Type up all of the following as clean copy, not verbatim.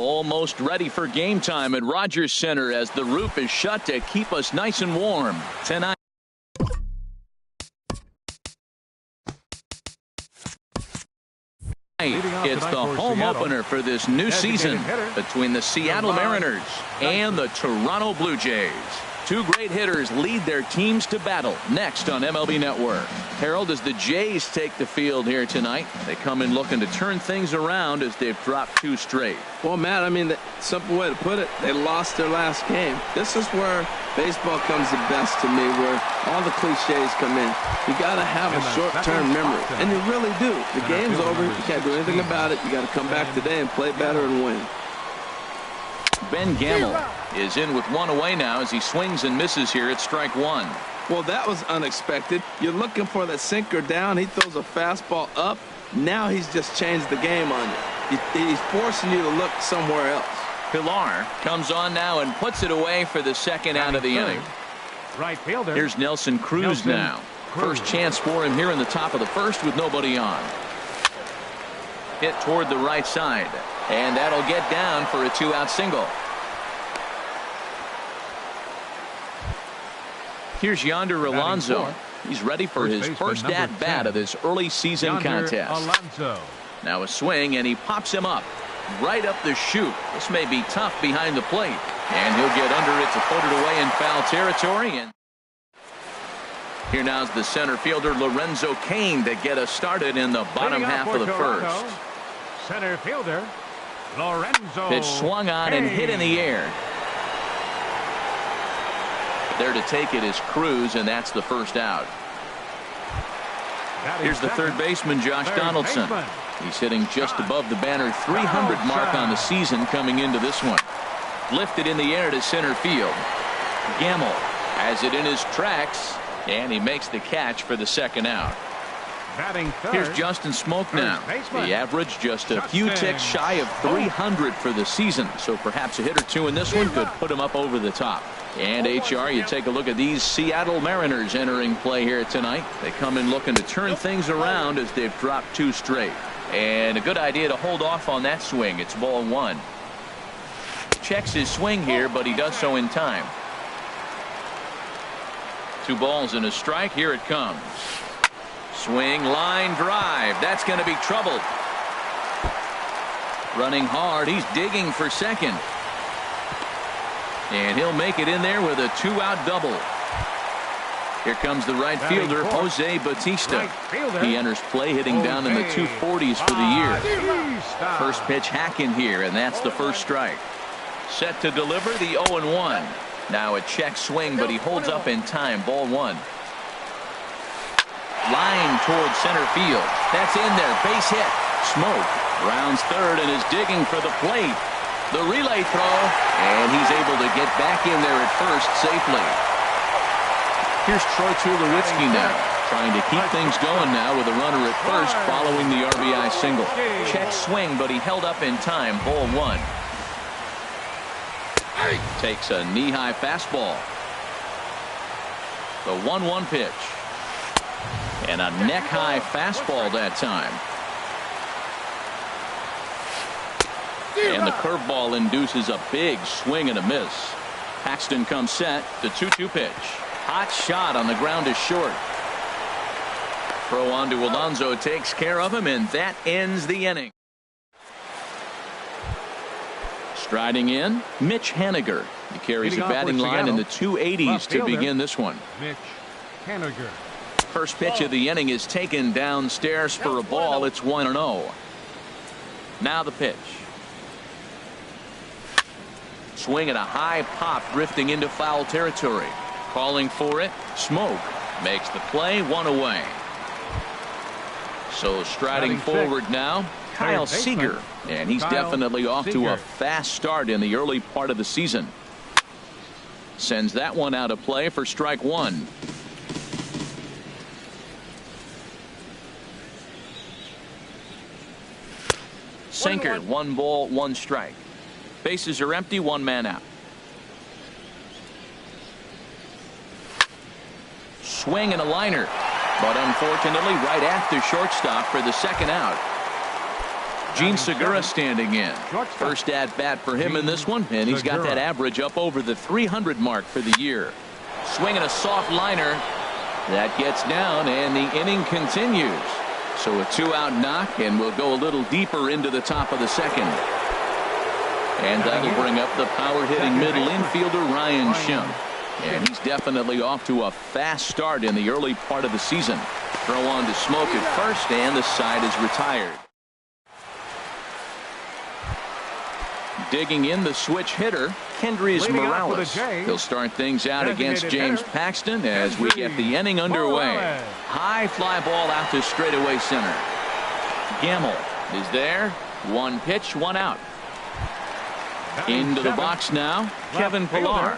Almost ready for game time at Rogers Center as the roof is shut to keep us nice and warm tonight. It's the home opener for this new season between the Seattle Mariners and the Toronto Blue Jays. Two great hitters lead their teams to battle next on MLB Network. Harold, as the Jays take the field here tonight, they come in looking to turn things around as they've dropped two straight. Well, Matt, I mean, the simple way to put it, they lost their last game. This is where baseball comes the best to me, where all the cliches come in. You got to have a short-term memory, and you really do. The game's over. You can't do anything about it. You got to come back today and play better and win. Ben Gamble is in with one away now as he swings and misses here at strike one. Well, that was unexpected. You're looking for the sinker down. He throws a fastball up. Now he's just changed the game on you. He's forcing you to look somewhere else. Pilar comes on now and puts it away for the second out of the inning. Right fielder. Here's Nelson Cruz now. First chance for him here in the top of the first with nobody on. Hit toward the right side, and that'll get down for a two-out single. Here's Yonder Alonso. He's ready for his first at-bat of this early season contest. Now a swing, and he pops him up right up the chute. This may be tough behind the plate, and he'll get under it to put it away in foul territory. And here now's the center fielder Lorenzo Cain to get us started in the bottom half of the first. Center fielder Lorenzo. Pitch swung on and hit in the air. There to take it is Cruz, and that's the first out. Here's the third baseman, Josh Donaldson. He's hitting just above the banner 300 mark on the season coming into this one. Lifted in the air to center field. Gamble has it in his tracks, and he makes the catch for the second out. Here's Justin Smoke now. The average just a few ticks shy of 300 for the season, so perhaps a hit or two in this one could put him up over the top. And HR, you take a look at these Seattle Mariners entering play here tonight. They come in looking to turn things around as they've dropped two straight. And a good idea to hold off on that swing. It's ball one. Checks his swing here, but he does so in time. 2 balls and a strike. Here it comes. Swing, line drive. That's going to be trouble. Running hard. He's digging for second. And he'll make it in there with a 2-out double. Here comes the right fielder, Jose Bautista. He enters play hitting down in the 240s for the year. First pitch hack in here, and that's the first strike. Set to deliver the 0-1. Now a check swing, but he holds up in time. Ball one. Line towards center field. That's in there. Base hit. Smoke rounds third and is digging for the plate. The relay throw, and he's able to get back in there at first safely. Here's Troy Tulowitzki now, trying to keep things going now with a runner at first following the RBI single. Check swing, but he held up in time. Ball one. Takes a knee-high fastball. The 1-1 pitch. And a neck-high fastball that time. And the curveball induces a big swing and a miss. Paxton comes set. The 2-2 pitch. Hot shot on the ground is short. Throw on to Alonso takes care of him, and that ends the inning. Striding in, Mitch Haniger. He carries a batting line in the 280s to begin this one. Mitch Haniger. First pitch of the inning is taken downstairs for a ball. It's 1-0. Now the pitch. Swing at a high pop, drifting into foul territory. Calling for it. Smoke makes the play. One away. So striding forward now, Kyle Seager, and he's definitely off to a fast start in the early part of the season. Sends that one out of play for strike one. Sinker, 1 ball, 1 strike. Bases are empty, 1 man out. Swing and a liner, but unfortunately right at the shortstop for the second out. Gene Segura standing in. First at bat for him in this one, and he's got that average up over the 300 mark for the year. Swinging a soft liner. That gets down, and the inning continues. So a 2-out knock, and we'll go a little deeper into the top of the second. And that'll bring up the power-hitting middle infielder Ryan Schimpf. And he's definitely off to a fast start in the early part of the season. Throw on to Smoke at first, and the side is retired. Digging in the switch hitter, Kendrys Morales. He'll start things out against James Paxton as we get the inning underway. High fly ball out to straightaway center. Gamble is there. One pitch, one out. Into the box now, Kevin Pillar.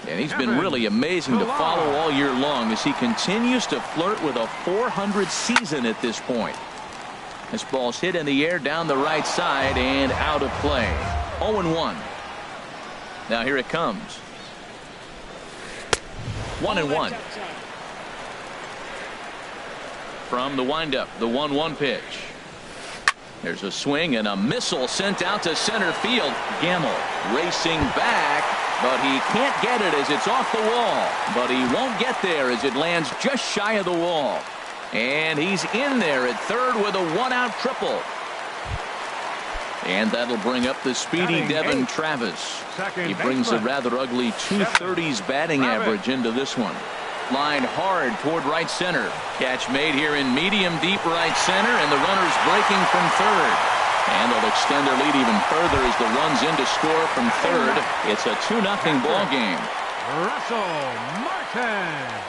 And he's been really amazing to follow all year long as he continues to flirt with a 400 season at this point. This ball's hit in the air down the right side and out of play. 0-1. Now here it comes. 1-1. From the windup, the 1-1 pitch. There's a swing and a missile sent out to center field. Gamble racing back, but he can't get it as it's off the wall. But he won't get there as it lands just shy of the wall. And he's in there at third with a 1-out triple. And that'll bring up the speedy Devin Travis. He brings a rather ugly 230s batting average into this one. Lined hard toward right center. Catch made here in medium deep right center, and the runner's breaking from third. And they'll extend their lead even further as the run's in to score from third. It's a 2-0 ball game. Russell Martin.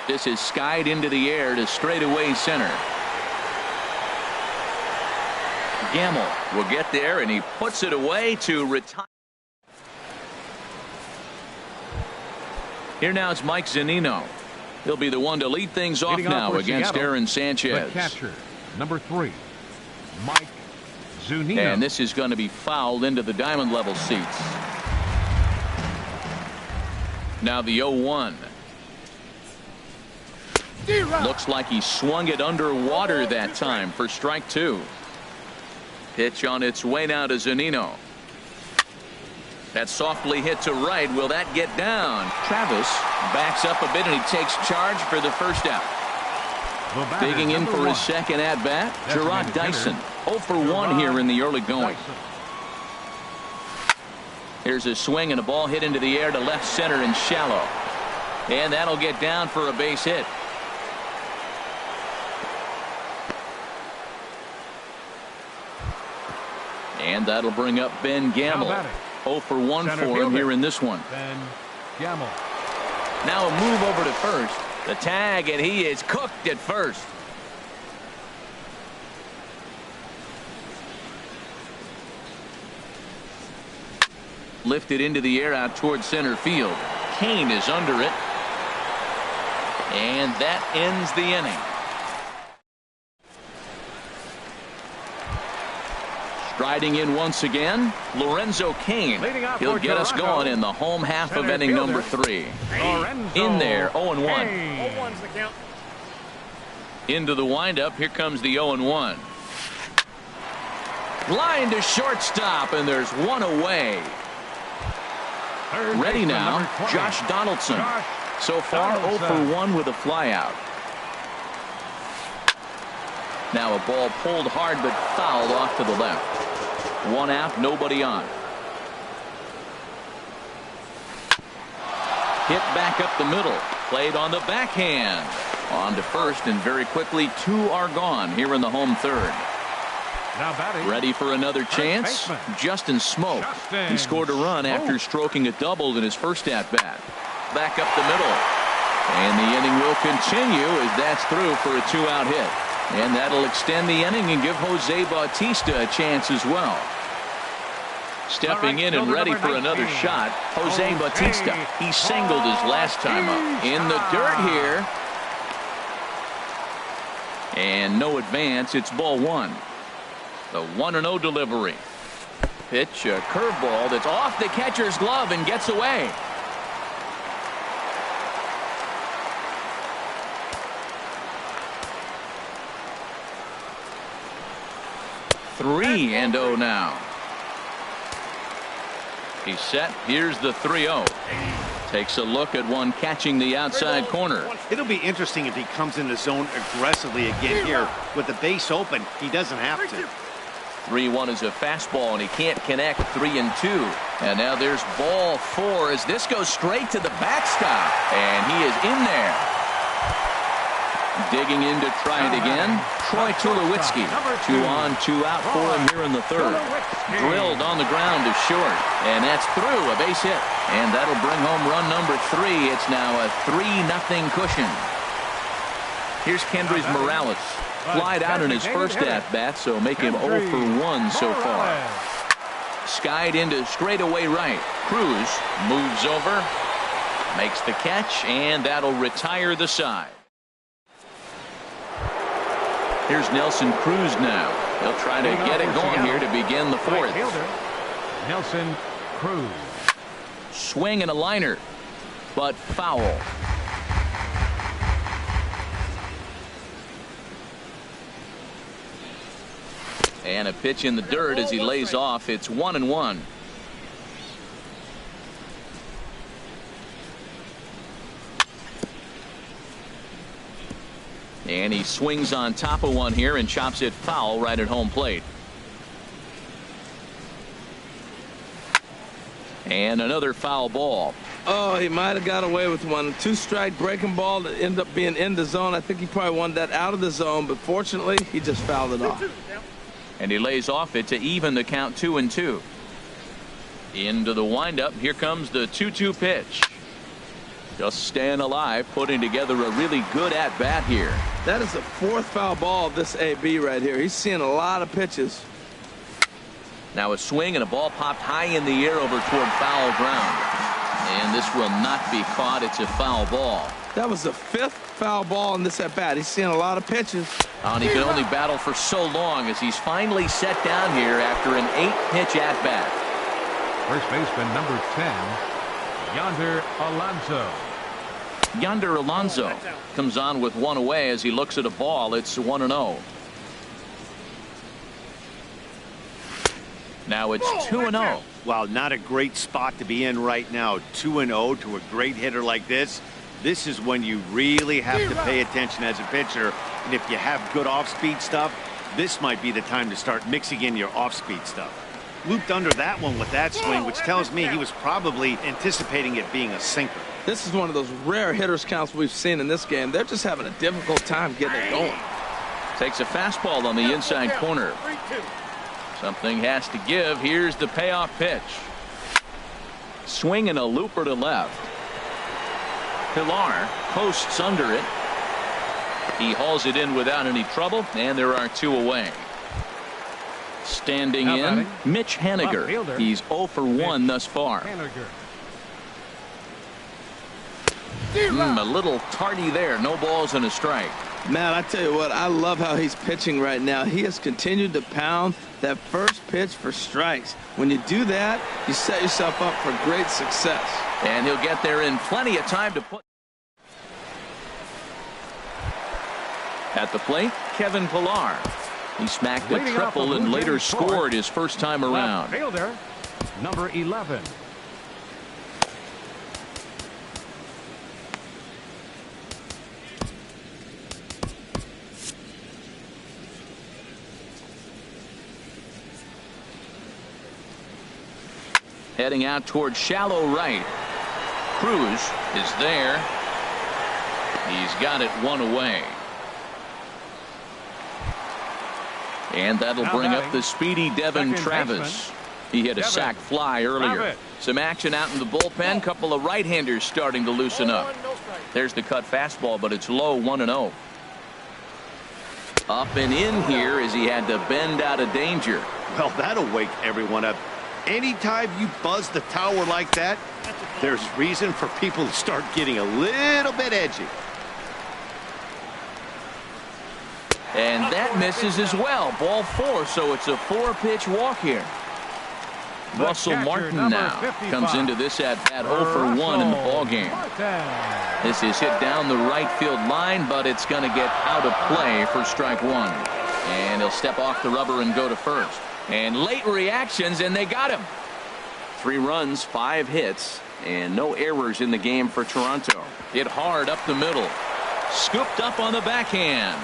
This is skied into the air to straightaway center. Gamble will get there, and he puts it away to retire. Here now is Mike Zunino. He'll be the one to lead things off now against Aaron Sanchez. The catcher, number 3, Mike Zunino. And this is going to be fouled into the diamond level seats. Now the 0-1. Looks like he swung it underwater that time for strike 2. Pitch on its way now to Zunino. That softly hit to right. Will that get down? Travis backs up a bit, and he takes charge for the first out. Digging in for his second at bat, Gerard Dyson. 0 for 1 here in the early going. Here's a swing and a ball hit into the air to left center and shallow. And that'll get down for a base hit. And that'll bring up Ben Gamble. 0 for 1 for him here in this one. Ben Gamble. Now a move over to first. The tag, and he is cooked at first. Lifted into the air out towards center field. Kane is under it. And that ends the inning. Striding in once again, Lorenzo Kane. He'll get us going in the home half of inning number 3. In there, 0-1. 0-1's the count. Into the windup, here comes the 0-1. Line to shortstop, and there's one away. Ready now, Josh Donaldson. So far, 0 for 1 with a flyout. Now a ball pulled hard but fouled off to the left. 1 out, nobody on. Hit back up the middle. Played on the backhand. On to first, and very quickly 2 are gone here in the home third. Now batting. Ready for another chance? Justin Smoke. He scored a run after stroking a double in his first at-bat. Back up the middle. And the inning will continue as that's through for a 2-out hit. And that'll extend the inning and give Jose Bautista a chance as well. Stepping in and ready for another shot, Jose Bautista. He singled his last time up. In the dirt here. And no advance. It's ball 1. The 1-0 delivery. Pitch, a curveball that's off the catcher's glove and gets away. 3-0 now. He's set. Here's the 3-0. Takes a look at one catching the outside corner. It'll be interesting if he comes in the zone aggressively again here. With the base open, he doesn't have to. 3-1 is a fastball, and he can't connect. 3-2. And now there's ball 4 as this goes straight to the backstop. And he is in there. Digging in to try it again. Troy Tulowitzki. 2 on, 2 out for him here in the third. Drilled on the ground to short. And that's through, a base hit. And that'll bring home run number 3. It's now a 3-0 cushion. Here's Kendrys Morales. Flied out in his first at-bat, so make him 0 for 1 so far. Skied into straightaway right. Cruz moves over, makes the catch, and that'll retire the side. Here's Nelson Cruz now. He'll try to get it going here to begin the fourth. Nelson Cruz. Swing and a liner, but foul. And a pitch in the dirt as he lays off. It's 1-1. And he swings on top of one here and chops it foul right at home plate. And another foul ball. Oh, he might have got away with one. 2-strike breaking ball that ended up being in the zone. I think he probably wanted that out of the zone, but fortunately, he just fouled it off. And he lays off it to even the count 2-2. Into the windup. Here comes the 2-2 pitch. Just staying alive, putting together a really good at-bat here. That is the 4th foul ball of this AB right here. He's seeing a lot of pitches. Now a swing and a ball popped high in the air over toward foul ground. And this will not be caught. It's a foul ball. That was the 5th foul ball in this at-bat. He's seeing a lot of pitches. And he can only battle for so long as he's finally set down here after an 8-pitch at-bat. First baseman number 10, Yonder Alonso. Yonder Alonso comes on with one away as he looks at a ball. It's 1-0. Now it's 2-0. Wow, not a great spot to be in right now. 2-0 to a great hitter like this. This is when you really have to pay attention as a pitcher. And if you have good off-speed stuff, this might be the time to start mixing in your off-speed stuff. Looped under that one with that swing, which tells me he was probably anticipating it being a sinker. This is one of those rare hitters counts we've seen in this game. They're just having a difficult time getting it going. Takes a fastball on the inside corner. Something has to give. Here's the payoff pitch. Swing and a looper to left. Pilar posts under it. He hauls it in without any trouble, and there are 2 away. Standing in, Mitch Haniger. He's 0 for 1 thus far. A little tardy there. No balls and a strike. Man, I tell you what, I love how he's pitching right now. He has continued to pound that first pitch for strikes. When you do that, you set yourself up for great success. And he'll get there in plenty of time to put. At the plate, Kevin Pilar. He smacked a triple and later scored his first time around. Fielder, number 11. Heading out toward shallow right. Cruz is there. He's got it 1 away. And that'll bring up the speedy Devin Travis. He hit a sac fly earlier. Some action out in the bullpen. Couple of right-handers starting to loosen up. There's the cut fastball, but it's low, 1-0. Up and in here as he had to bend out of danger. Well, that'll wake everyone up. Anytime you buzz the tower like that, there's reason for people to start getting a little bit edgy. And that misses as well. Ball 4, so it's a 4-pitch walk here. Russell Martin now comes into this at bat 0 for 1 in the ballgame. This is hit down the right field line, but it's going to get out of play for strike 1. And he'll step off the rubber and go to first. And late reactions, and they got him. 3 runs, 5 hits, and no errors in the game for Toronto. Hit hard up the middle. Scooped up on the backhand.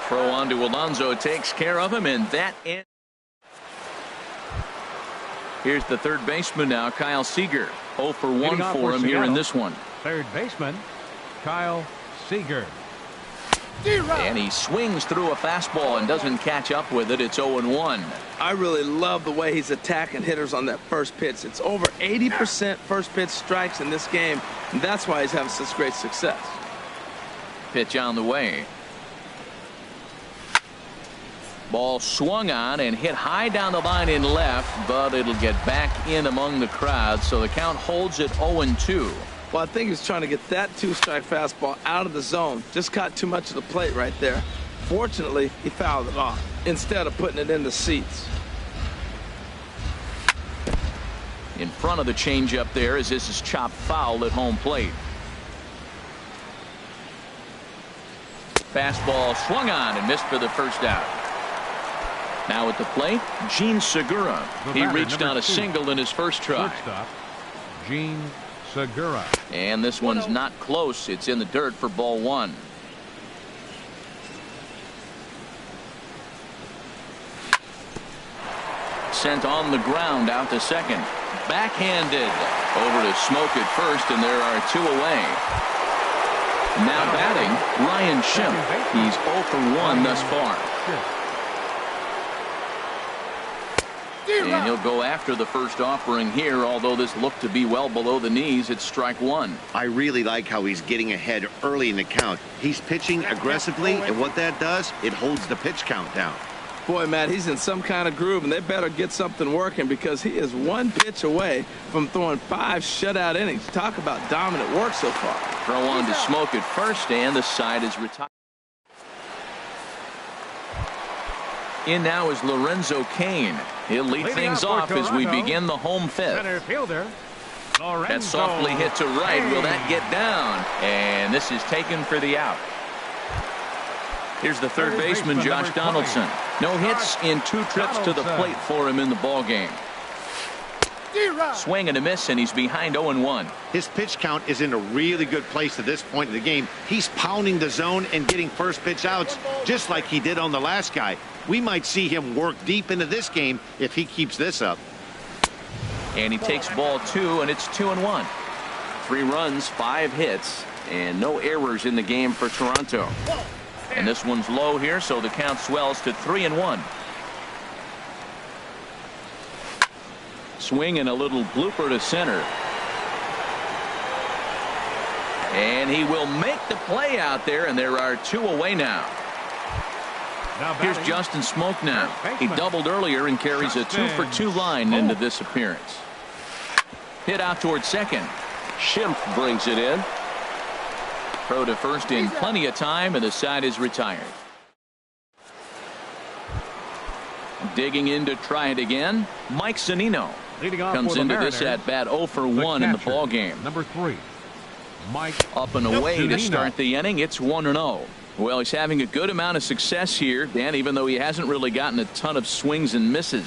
Throw on to Alonso takes care of him, and that ends. Here's the third baseman now, Kyle Seager. 0 for 1 for him here in this one. Third baseman, Kyle Seager. And he swings through a fastball and doesn't catch up with it. It's 0-1. I really love the way he's attacking hitters on that first pitch. It's over 80% first pitch strikes in this game, and that's why he's having such great success. Pitch on the way. Ball swung on and hit high down the line in left, but it'll get back in among the crowd, so the count holds at 0-2. Well, I think he's trying to get that 2-strike fastball out of the zone. Just caught too much of the plate right there. Fortunately, he fouled it off instead of putting it in the seats. In front of the changeup there as this is chopped foul at home plate. Fastball swung on and missed for the first out. Now at the plate, Jean Segura. He reached on a single in his first try. Shortstop, Jean Segura. And this one's not close. It's in the dirt for ball 1. Sent on the ground out to second. Backhanded over to Smoke at first, and there are 2 away. Now batting, Ryan Schimpf. He's 0 for 1 thus far. And he'll go after the first offering here, although this looked to be well below the knees. It's strike 1. I really like how he's getting ahead early in the count. He's pitching aggressively, and what that does, it holds the pitch count down. Boy, Matt, he's in some kind of groove, and they better get something working because he is 1 pitch away from throwing 5 shutout innings. Talk about dominant work so far. Throw on to Smoke at first, and the side is retired. In now is Lorenzo Cain. He'll lead things off as we begin the home 5th. Center fielder, Lorenzo. That softly hit to right. Will that get down? And this is taken for the out. Here's the third baseman, Josh Donaldson. No hits in 2 trips to the plate for him in the ball game. Swing and a miss, and he's behind 0-1. His pitch count is in a really good place at this point in the game. He's pounding the zone and getting first pitch outs just like he did on the last guy. We might see him work deep into this game if he keeps this up. And he takes ball 2, and it's 2-1. 3 runs, 5 hits, and no errors in the game for Toronto. And this one's low here, so the count swells to 3-1. Swing and a little blooper to center. And he will make the play out there, and there are 2 away now. Here's Justin Smoke now. He doubled earlier and carries a 2-for-2 line into this appearance. Hit out towards second. Schimpf brings it in. Throw to first in plenty of time, and the side is retired. Digging in to try it again, Mike Zunino comes into this at bat 0 for 1 in the ball game. Number 3, Mike. Up and away to start the inning. It's 1-0. Well, he's having a good amount of success here, Dan, even though he hasn't really gotten a ton of swings and misses.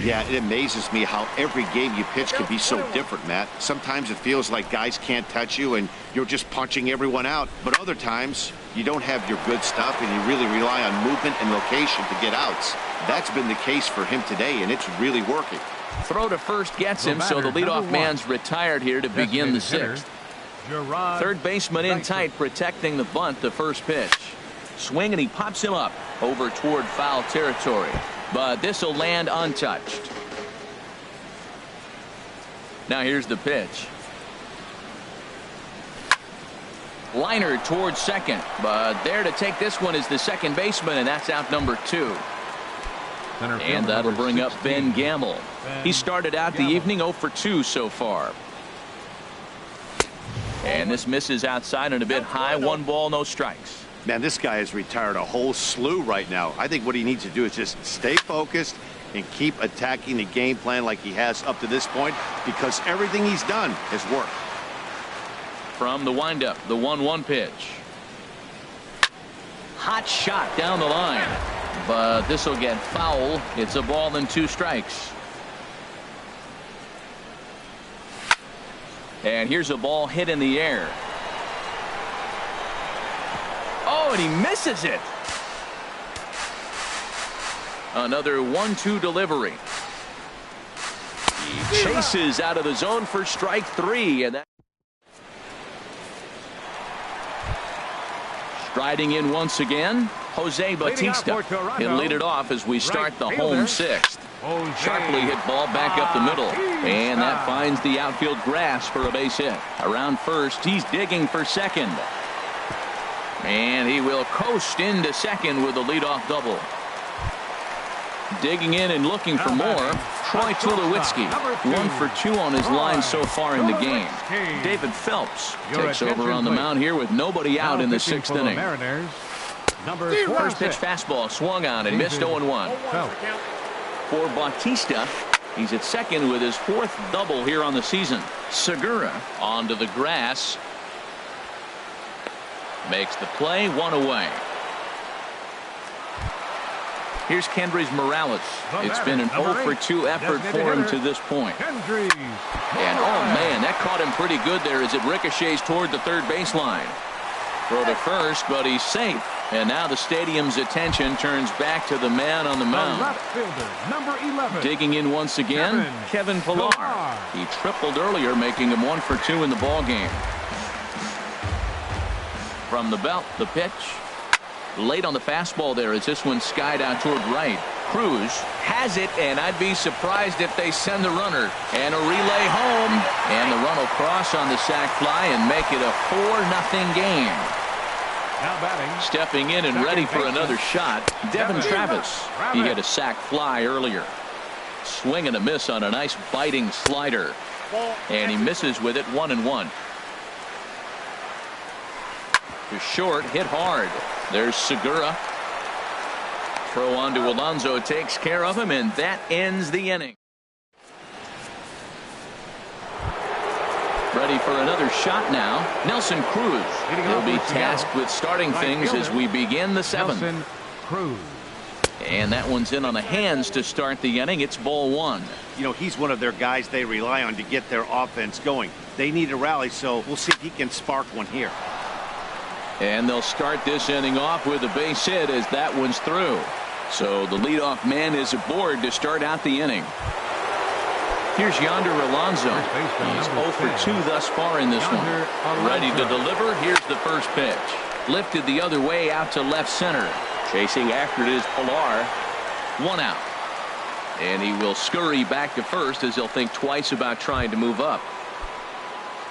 Yeah, it amazes me how every game you pitch can be so different, Matt. Sometimes it feels like guys can't touch you and you're just punching everyone out. But other times you don't have your good stuff and you really rely on movement and location to get outs. That's been the case for him today, and it's really working. Throw to first gets him, so the leadoff man's retired here to begin the 6th. Third baseman in tight, protecting the bunt, the first pitch. Swing, and he pops him up over toward foul territory. But this will land untouched. Now here's the pitch. Liner towards second, but there to take this one is the second baseman, and that's out number 2. And that'll bring up Ben Gamble. He started out the evening 0 for 2 so far. And this misses outside and a bit high. 1 ball, no strikes. Man, this guy has retired a whole slew right now. I think what he needs to do is just stay focused and keep attacking the game plan like he has up to this point, because everything he's done has worked. From the windup, the 1-1 pitch. Hot shot down the line. but this will get foul. It's a ball and 2 strikes. And here's a ball hit in the air. Oh, and he misses it. Another 1-2 delivery. He chases out of the zone for strike 3, and that striding in once again, Jose Bautista. He'll lead it off as we start the home 6th. Sharply hit ball back up the middle, and that finds the outfield grass for a base hit. Around first, he's digging for second, and he will coast into second with a leadoff double. Digging in and looking for more, Troy Tulowitzki, 1 for 2 on his line so far in the game. David Phelps takes over on the mound here with nobody out in the 6th inning. First pitch fastball swung on and missed 0-1. For Bautista, he's at second with his 4th double here on the season. Segura onto the grass. Makes the play, 1 away. Here's Kendrys Morales. It's been an 0 for 2 effort for him to this point. And oh man, that caught him pretty good there as it ricochets toward the third baseline. Throw to first, but he's safe. And now the stadium's attention turns back to the man on the mound. Number 11. Digging in once again, Kevin Pillar. He tripled earlier, making him 1 for 2 in the ball game. From the belt, the pitch. Late on the fastball there as this one skied out toward right. Cruz has it, and I'd be surprised if they send the runner. And a relay home, and the run will cross on the sac fly and make it a 4-0 game. Now batting. Stepping in and ready for another shot, Devin Travis. He hit a sac fly earlier. Swing and a miss on a nice biting slider. And he misses with it, 1-1. To short, hit hard. There's Segura. Throw on to Alonso takes care of him, and that ends the inning. Ready for another shot now. Nelson Cruz. He'll be tasked with starting things as we begin the 7th. Nelson Cruz. And that one's in on the hands to start the inning. It's ball 1. You know, he's one of their guys they rely on to get their offense going. They need a rally, so we'll see if he can spark one here. And they'll start this inning off with a base hit as that one's through. So the leadoff man is aboard to start out the inning. Here's Yonder Alonso. He's 0 for 2 thus far in this one. Ready to deliver. Here's the first pitch. Lifted the other way out to left center. Chasing after it is Pillar. 1 out. And he will scurry back to first as he'll think twice about trying to move up.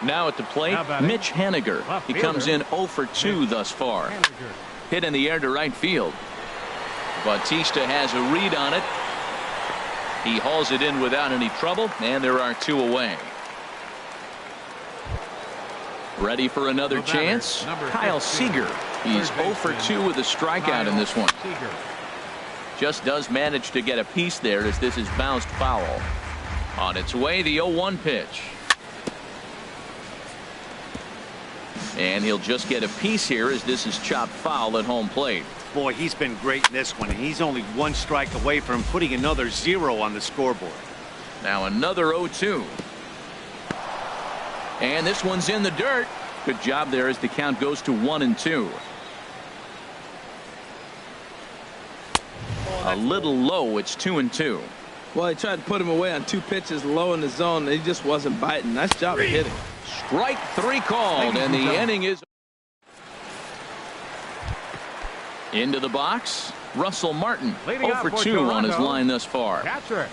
Now at the plate, Mitch Haniger. He comes in 0 for 2 thus far. Hit in the air to right field. Bautista has a read on it. He hauls it in without any trouble, and there are 2 away. Ready for another chance? Kyle Seager. He's 0 for 2 with a strikeout in this one. Just does manage to get a piece there as this is bounced foul. On its way, the 0-1 pitch. And he'll just get a piece here as this is chopped foul at home plate. Boy, he's been great in this one, and he's only 1 strike away from putting another 0 on the scoreboard. Now another 0-2. And this one's in the dirt. Good job there as the count goes to 1-2. A little low. It's 2-2. Well, he tried to put him away on 2 pitches low in the zone, and he just wasn't biting. Nice job of hitting. Strike 3 called, and the inning is into the box. Russell Martin, 0 for 2 on his line thus far. Catcher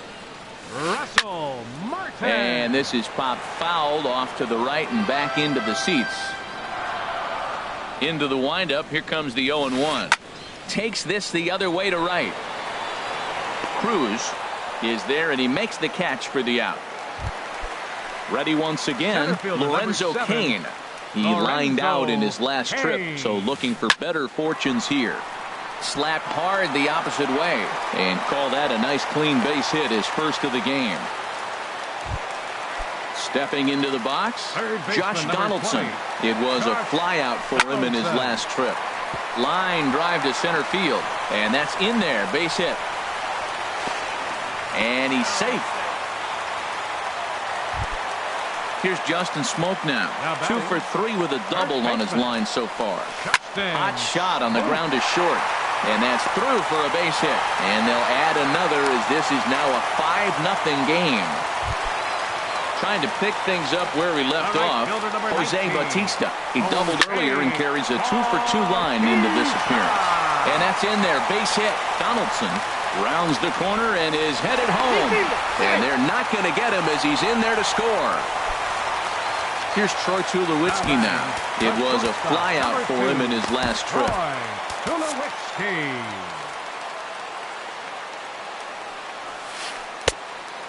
Russell Martin. And this is popped fouled off to the right and back into the seats. Into the windup. Here comes the 0-1. Takes this the other way to right. Cruz is there, and he makes the catch for the out. Ready once again, Lorenzo Cain. He lined out in his last trip, so looking for better fortunes here. Slapped hard the opposite way, and call that a nice clean base hit, his first of the game. Stepping into the box, Josh Donaldson. It was a flyout for him in his last trip. Line drive to center field. And that's in there. Base hit. And he's safe. Here's Justin Smoke now. 2 for 3 with a double on his line so far. Hot shot on the ground is short. And that's through for a base hit. And they'll add another as this is now a 5-0 game. Trying to pick things up where we left off. Jose Bautista. He doubled earlier and carries a 2 for 2 line into this appearance. And that's in there. Base hit. Donaldson rounds the corner and is headed home. And they're not going to get him as he's in there to score. Here's Troy Tulowitzki now. It was a flyout for him in his last trip.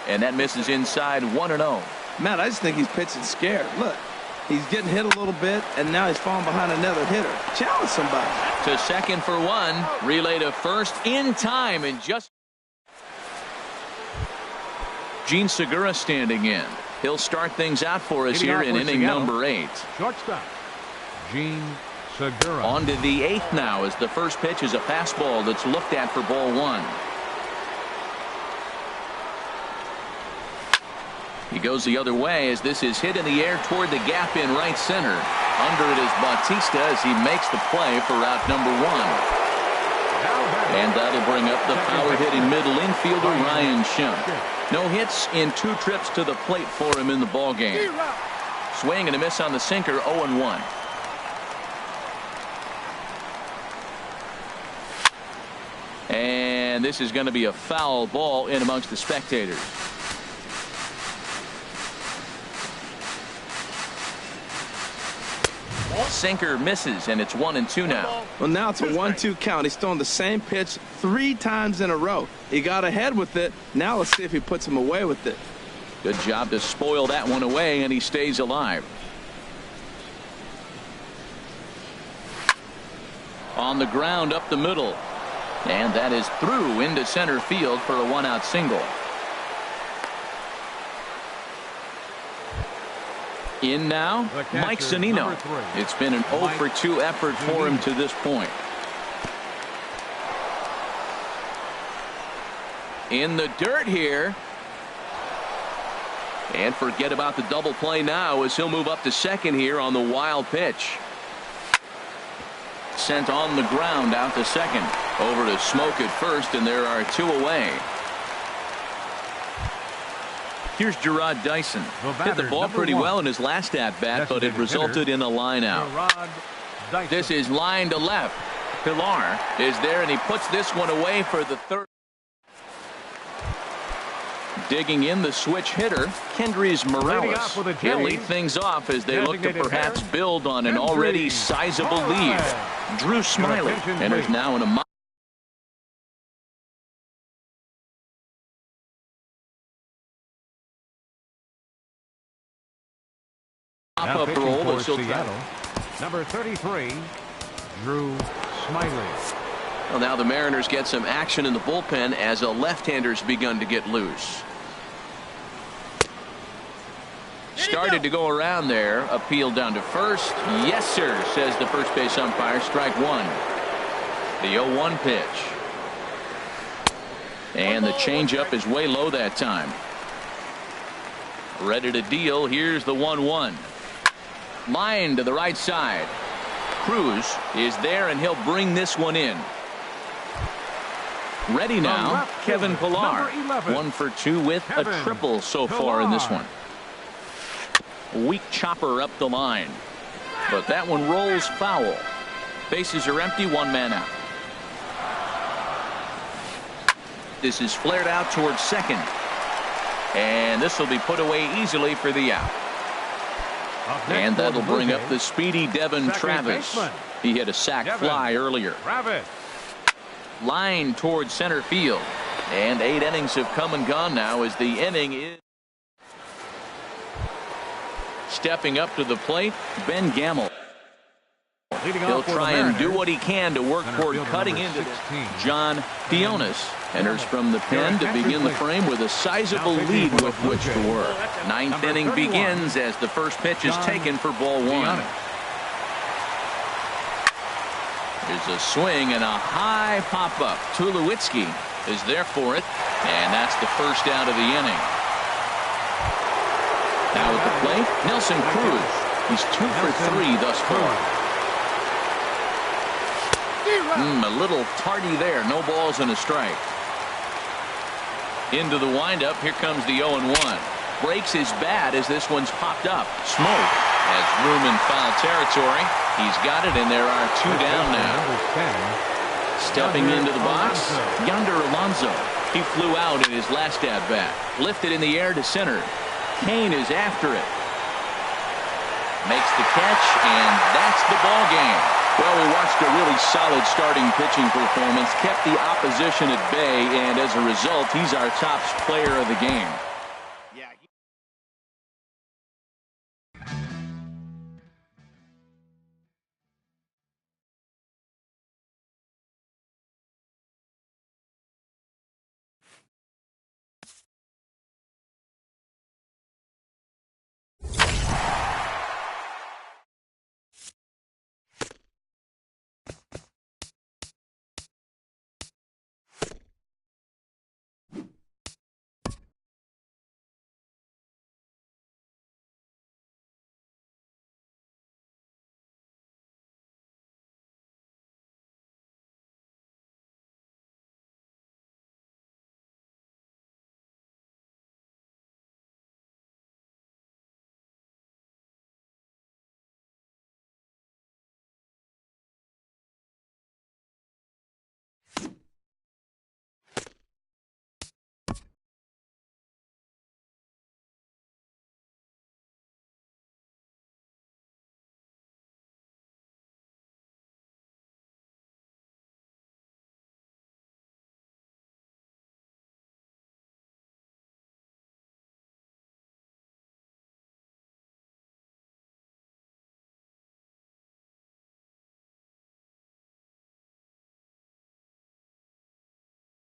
And that misses inside 1-0. Matt, I just think he's pitching scared. Look, he's getting hit a little bit, and now he's falling behind another hitter. Challenge somebody. To second for 1. Relay to first in time. And just Gene Segura standing in. He'll start things out for us here in inning number 8. Shortstop, Gene Segura. On to the 8th now as the first pitch is a fastball that's looked at for ball 1. He goes the other way as this is hit in the air toward the gap in right center. Under it is Bautista as he makes the play for out number 1. And that'll bring up the power-hitting middle infielder Ryan Schimpf. No hits in 2 trips to the plate for him in the ballgame. Swing and a miss on the sinker, 0-1. And this is going to be a foul ball in amongst the spectators. Sinker misses, and it's 1-2 now. Well, now it's a 1-2 count. He's throwing the same pitch 3 times in a row. He got ahead with it. Now let's see if he puts him away with it. Good job to spoil that one away, and he stays alive. On the ground up the middle. And that is through into center field for a 1-out single. In now, Mike Zunino. It's been an 0 for 2 effort for him to this point. In the dirt here. And forget about the double play now as he'll move up to second here on the wild pitch. Sent on the ground out to second. Over to Smoke at first, and there are 2 away. Here's Gerard Dyson. Hit the ball pretty well in his last at-bat, but it resulted in a line out. This is line to left. Pilar is there, and he puts this one away for the 3rd. Digging in the switch hitter, Kendrys Morales. He'll lead things off as they look to perhaps build on an already sizable lead. Drew Smiley enters now in a pop-up role as he'll try. Number 33, Drew Smiley. Well, now the Mariners get some action in the bullpen as a left-hander's begun to get loose. Started to go around there. Appeal down to first. Yes, sir, says the first base umpire. Strike 1. The 0-1 pitch. And the changeup is way low that time. Ready to deal. Here's the 1-1. Line to the right side. Cruz is there, and he'll bring this one in. Ready now, Kevin Pillar. 1 for 2 with a triple so far in this one. Weak chopper up the line. But that one rolls foul. Bases are empty, 1 man out. This is flared out towards second. And this will be put away easily for the out. And that'll bring up the speedy Devin Travis. He hit a sac fly earlier. Line towards center field. And 8 innings have come and gone now as the inning is. Stepping up to the plate, Ben Gamble. He'll try and do what he can to work toward cutting into this. John Theonis enters from the pen to begin the frame with a sizable lead with which to work. 9th inning begins as the first pitch is taken for ball 1. There's a swing and a high pop-up. Tulowitzki is there for it, and that's the first out of the inning. Now at the plate, Nelson Cruz. He's 2 for 3 thus far. A little tardy there. No balls and a strike. Into the windup. Here comes the 0-1. Breaks his bat as this one's popped up. Smoke has room in foul territory. He's got it, and there are 2 down now. Stepping into the box, Yonder Alonso. He flew out in his last at-bat. Lifted in the air to center. Kane is after it. Makes the catch, and that's the ball game. Well, we watched a really solid starting pitching performance, kept the opposition at bay, and as a result, he's our top player of the game.